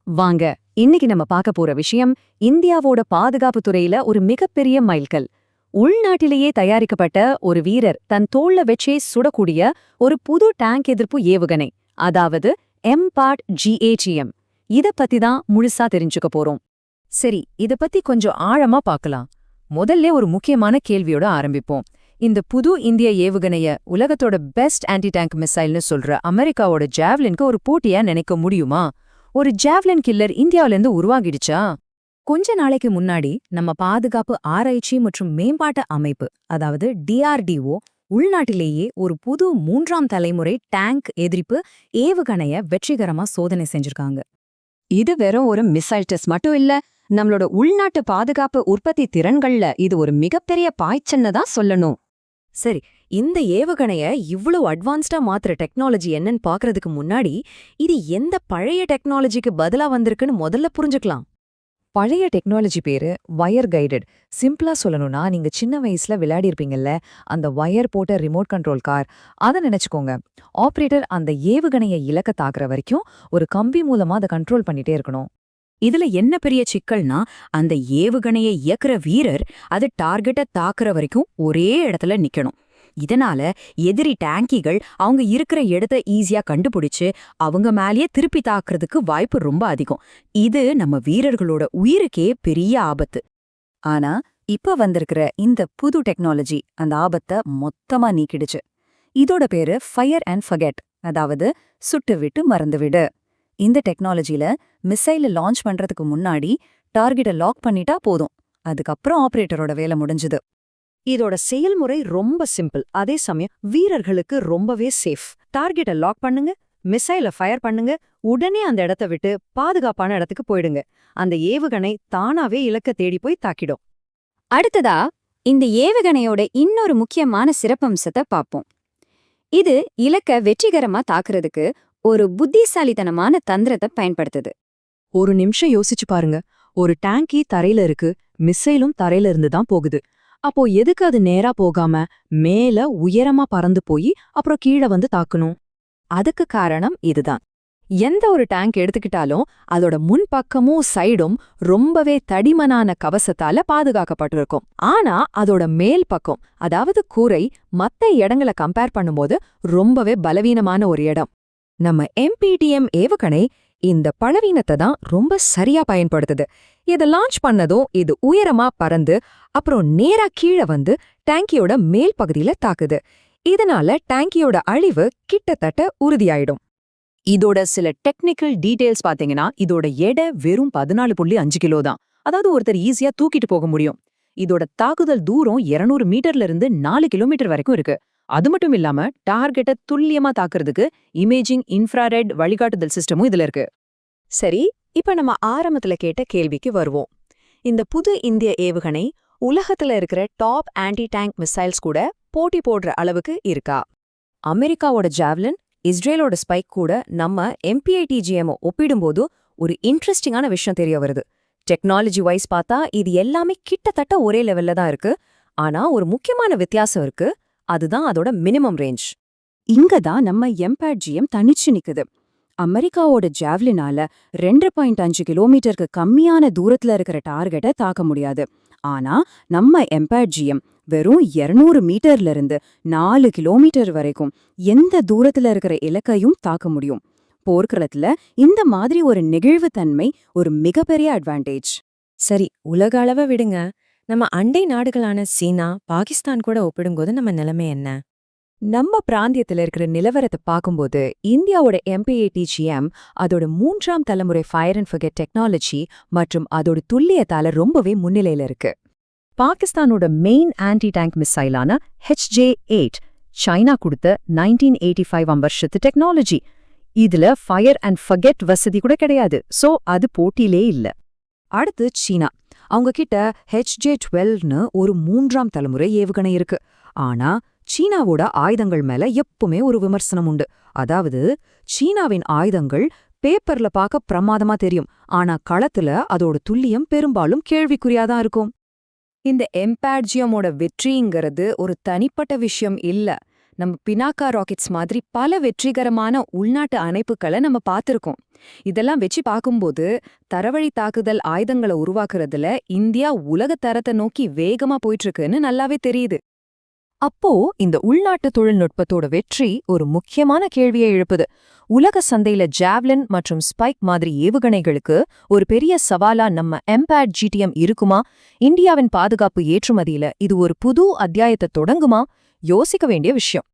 வாங்க இன்னைக்கு நம்ம பார்க்க போற விஷயம் இந்தியாவோட பாதுகாப்பு துறையில ஒரு மிகப்பெரிய மைல்கல். உள்நாட்டிலேயே தயாரிக்கப்பட்ட ஒரு வீரர் தன் தோள்ல வச்சே சுடக்கூடிய ஒரு புது டேங்க் எதிர்ப்பு ஏவுகணை, அதாவது எம்பாட் GATM. இத பத்தி தான் முழுசா தெரிஞ்சுக்க போறோம். சரி, இத பத்தி கொஞ்சம் ஆழமா பார்க்கலாம். முதல்ல ஒரு முக்கியமான கேள்வியோட ஆரம்பிப்போம். இந்த புது இந்திய ஏவுகணைய உலகத்தோட பெஸ்ட் ஆன்டி டேங்க் மிசைல்னு சொல்ற அமெரிக்காவோட ஜாவ்லினுக்கு ஒரு போட்டியா நினைக்க முடியுமா? ஒரு ஜாவ்லின் கில்லர் இந்தியாவிலிருந்து உருவாகிடுச்சா? கொஞ்ச நாளைக்கு முன்னாடி நம்ம பாதுகாப்பு ஆராய்ச்சி மற்றும் மேம்பாட்டு அமைப்பு, அதாவது DRDO, உள்நாட்டிலேயே ஒரு புது 3ஆம் தலைமுறை டேங்க் எதிர்ப்பு ஏவுகணைய வெற்றிகரமா சோதனை செஞ்சிருக்காங்க. இது வெறும் ஒரு மிசைல் டெஸ்ட் மட்டும் இல்ல, நம்மளோட உள்நாட்டு பாதுகாப்பு உற்பத்தி திறன்கள்ல இது ஒரு மிகப்பெரிய பாய்ச்சன்னு தான் சொல்லணும். சரி, இந்த ஏவுகணைய இவ்வளவு அட்வான்ஸ்டா மாத்துற டெக்னாலஜி என்னன்னு பாக்குறதுக்கு முன்னாடி, இது எந்த பழைய டெக்னாலஜிக்கு பதிலா வந்திருக்குன்னு முதல்ல புரிஞ்சுக்கலாம். பழைய டெக்னாலஜி பேரு வயர் கைடட். சிம்பிளா சொல்லணும்னா, நீங்க சின்ன வயசுல விளையாடிருப்பீங்கல்ல, அந்த வயர் போட்ட ரிமோட் கண்ட்ரோல் கார், அதை நினைச்சுக்கோங்க. ஆபரேட்டர் அந்த ஏவுகணைய இலக்க தாக்குற வரைக்கும் ஒரு கம்பி மூலமா அதை கண்ட்ரோல் பண்ணிட்டே இருக்கணும். இதுல என்ன பெரிய சிக்கல்னா, அந்த ஏவுகணையை இயக்குற வீரர் அது டார்கெட்டை தாக்குற வரைக்கும் ஒரே இடத்துல நிக்கணும். இதனால எதிரி டேங்கிகள் அவங்க இருக்கிற இடத்த ஈஸியா கண்டுபிடிச்சு அவங்க மேலேயே திருப்பி தாக்குறதுக்கு வாய்ப்பு ரொம்ப அதிகம். இது நம்ம வீரர்களோட உயிருக்கே பெரிய ஆபத்து. ஆனா இப்ப வந்திருக்கிற இந்த புது டெக்னாலஜி அந்த ஆபத்தை மொத்தமா நீக்கிடுச்சு. இதோட பேரு ஃபயர் அண்ட் ஃபர்கெட், அதாவது சுட்டு விட்டு மறந்து விடு. இந்த டெக்னாலஜில மிசைல லான்ச் பண்றதுக்கு முன்னாடி டார்கெட்டை லாக் பண்ணிட்டா போதும். அதுக்கப்புறம் ஆபரேட்டரோட வேலை முடிஞ்சுது. இதோட செயல்முறை ரொம்ப சிம்பிள், அதே சமயம் வீரர்களுக்கு ரொம்பவே சேஃப். டார்கெட்டை லாக் பண்ணுங்க, மிசைல ஃபயர் பண்ணுங்க, உடனே அந்த இடத்த விட்டு பாதுகாப்பான இடத்துக்கு போயிடுங்க. அந்த ஏவுகணை தானாவே இலக்க தேடி போய் தாக்கிடும். அடுத்ததா இந்த ஏவுகணையோட இன்னொரு முக்கியமான சிறப்பம்சத்தை பார்ப்போம். இது இலக்க வெற்றிகரமா தாக்குறதுக்கு ஒரு புத்திசாலித்தனமான தந்திரத்தை பயன்படுத்துது. ஒரு நிமிஷம் யோசிச்சு பாருங்க. ஒரு டேங்கி தரையில இருக்கு, மிசைலும் தரையில இருந்து தான் போகுது. அப்போ எதுக்கு அது நேரா போகாம மேல உயரமா பறந்து போய் அப்புறம் கீழே வந்து தாக்கணும்? அதுக்கு காரணம் இதுதான். எந்த ஒரு டேங்க் எடுத்துக்கிட்டாலும் அதோட முன்பக்கமும் சைடும் ரொம்பவே தடிமனான கவசத்தால பாதுகாக்கப்பட்டிருக்கும். ஆனா அதோட மேல் பக்கம், அதாவது கூரை, மத்த இடங்களை கம்பேர் பண்ணும்போது ரொம்பவே பலவீனமான ஒரு இடம். நம்ம MPTM ஏவுகணை இந்த பலவீனத்தை தான் ரொம்ப சரியா பயன்படுத்துது. இதை லான்ச் பண்ணதும் இது உயரமா பறந்து அப்புறம் நேரா கீழே வந்து டேங்கியோட மேல் பகுதியில தாக்குது. இதனால டேங்கியோட அழிவு கிட்டத்தட்ட உறுதியாயிடும். இதோட சில டெக்னிக்கல் டீடைல்ஸ் பாத்தீங்கன்னா, இதோட எடை வெறும் 14.5 கிலோ தான். அதாவது ஒருத்தர் ஈஸியா தூக்கிட்டு போக முடியும். இதோட தாக்குதல் தூரம் 200 மீட்டர்ல இருந்து 4 கிலோமீட்டர் வரைக்கும் இருக்கு. அது மட்டும் இல்லாம டார்கெட்டை துல்லியமா தாக்குறதுக்கு இமேஜிங் இன்ஃப்ராரெட் வழிகாட்டுதல் சிஸ்டமும் இதுல இருக்கு. சரி, இப்ப நம்ம ஆரம்பத்துல கேட்ட கேள்விக்கு வருவோம். இந்த புது இந்திய ஏவுகணை உலகத்துல இருக்கிற டாப் ஆன்டி டேங்க் மிசைல்ஸ் கூட போட்டி போடுற அளவுக்கு இருக்கா? அமெரிக்காவோட ஜாவ்லின், இஸ்ரேலோட ஸ்பைக் கூட நம்ம MPATGM ஒப்பிடும்போது ஒரு இன்ட்ரெஸ்டிங்கான விஷயம் தெரிய வருது. டெக்னாலஜி வைஸ் பார்த்தா இது எல்லாமே கிட்டத்தட்ட ஒரே லெவல்ல தான் இருக்கு. ஆனா ஒரு முக்கியமான வித்தியாசம் இருக்கு, அதுதான் அதோட மினிமம் ரேஞ்ச். இங்க தான் நம்ம எம்பாட் தனிச்சு நிக்குது. அமெரிக்காவோட ஜாவ்லினால 2.5 கிலோமீட்டருக்கு கம்மியான தூரத்துல இருக்கிற டார்கெட்டை தாக்க முடியாது. ஆனா நம்ம எம்பாட் வெறும் 200 மீட்டர்ல இருந்து 4 கிலோமீட்டர் வரைக்கும் எந்த தூரத்துல இருக்கிற இலக்கையும் தாக்க முடியும். போர்க்களத்துல இந்த மாதிரி ஒரு நெகிழ்வுத்தன்மை ஒரு மிகப்பெரிய அட்வான்டேஜ். சரி, உலக அளவை விடுங்க, நம்ம அண்டை நாடுகளான சீனா, பாகிஸ்தான் கூட ஒப்பிடும்போது நம்ம நிலைமை என்ன? நம்ம பிராந்தியத்துல இருக்கிற நிலவரத்தை பார்க்கும்போது இந்தியாவோட MPATGM அதோட 3ஆம் தலைமுறை ஃபயர் அண்ட் ஃபர்கெட் டெக்னாலஜி மற்றும் அதோட துல்லியத்தால ரொம்பவே முன்னிலையில இருக்கு. பாகிஸ்தானோட மெயின் ஆன்டி டேங்க் மிசைலான HJ-8 சைனா கொடுத்த 1985 வருஷத்து டெக்னாலஜி. இதுல ஃபயர் அண்ட் ஃபர்கெட் வசதி கூட கிடையாது. சோ அது போட்டியிலே இல்ல. அடுத்து சீனா. அவங்க கிட்ட HJ-12ன்னு ஒரு 3ஆம் தலைமுறை ஏவுகணை இருக்கு. ஆனா சீனாவோட ஆயுதங்கள் மேல எப்பவுமே ஒரு விமர்சனம் உண்டு. அதாவது சீனாவின் ஆயுதங்கள் பேப்பர்ல பார்க்க பிரமாதமா தெரியும், ஆனா களத்துல அதோட துல்லியம் பெரும்பாலும் கேள்விக்குறியாதான் இருக்கும். இந்த எம்பாட் வெற்றிங்கிறது ஒரு தனிப்பட்ட விஷயம் இல்ல. நம்ம பினாக்கா ராக்கெட்ஸ் மாதிரி பல வெற்றிகரமான உள்நாட்டு அணைப்புகளை நம்ம பார்த்திருக்கோம். இதெல்லாம் வச்சு பார்க்கும்போது தரவழி தாக்குதல் ஆயுதங்களை உருவாக்குறதுல இந்தியா உலக தரத்தை நோக்கி வேகமா போயிட்டு இருக்குன்னு நல்லாவே தெரியுது. அப்போ இந்த உள்நாட்டு தொழில்நுட்பத்தோட வெற்றி ஒரு முக்கியமான கேள்வியை எழுப்புது. உலக சந்தையில ஜாவ்லின் மற்றும் ஸ்பைக் மாதிரி ஏவுகணைகளுக்கு ஒரு பெரிய சவாலா நம்ம எம்பேட் ஜிடிஎம் இருக்குமா? இந்தியாவின் பாதுகாப்பு ஏற்றுமதியில இது ஒரு புது அத்தியாயத்தை தொடங்குமா? யோசிக்க வேண்டிய விஷயம்.